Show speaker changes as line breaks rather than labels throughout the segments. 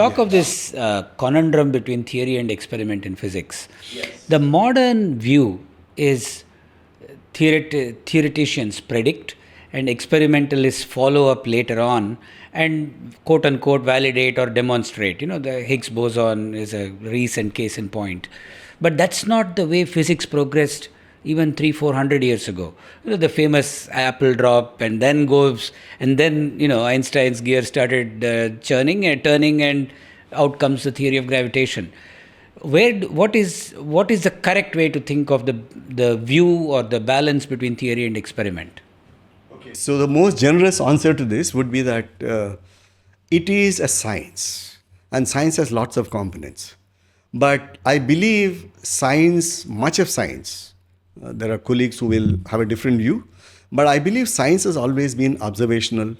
Talk of this conundrum between theory and experiment in physics. The modern view is theoreticians predict and experimentalists follow up later on and quote unquote validate or demonstrate. The Higgs boson is a recent case in point. But that's not the way physics progressed even 300-400 years ago. The famous apple drop and then goes, and then, Einstein's gear started churning and turning, and out comes the theory of gravitation. What is the correct way to think of the view or the balance between theory and experiment?
Okay. So the most generous answer to this would be that it is a science, and science has lots of components. But I believe much of science, there are colleagues who will have a different view, but I believe science has always been observational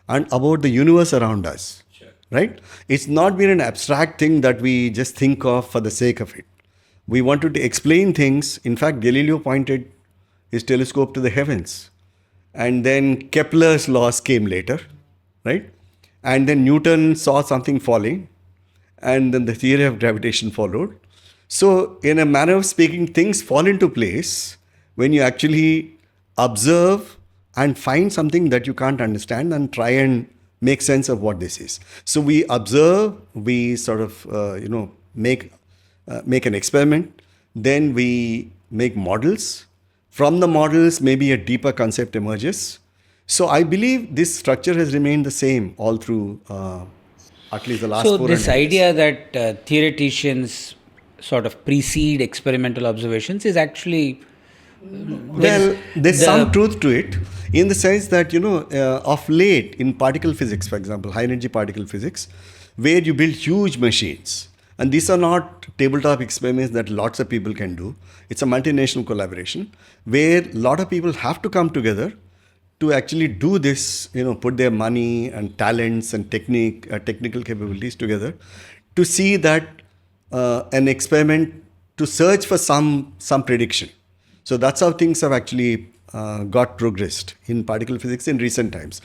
and about the universe around us. Sure. Right? It's not been an abstract thing that we just think of for the sake of it. We wanted to explain things. In fact, Galileo pointed his telescope to the heavens. And then Kepler's laws came later, right? And then Newton saw something falling, and then the theory of gravitation followed. So, in a manner of speaking, things fall into place when you actually observe and find something that you can't understand and try and make sense of what this is. So, we observe, we sort of, make an experiment, then we make models. From the models, maybe a deeper concept emerges. So I believe this structure has remained the same all through at least the last 400 years.
So this idea that theoreticians sort of precede experimental observations is actually...
there's some truth to it, in the sense that, of late in particle physics, for example, high energy particle physics, where you build huge machines. And these are not tabletop experiments that lots of people can do. It's a multinational collaboration where a lot of people have to come together to actually do this, put their money and talents and technical capabilities together to see that an experiment, to search for some prediction. So that's how things have actually got progressed in particle physics in recent times.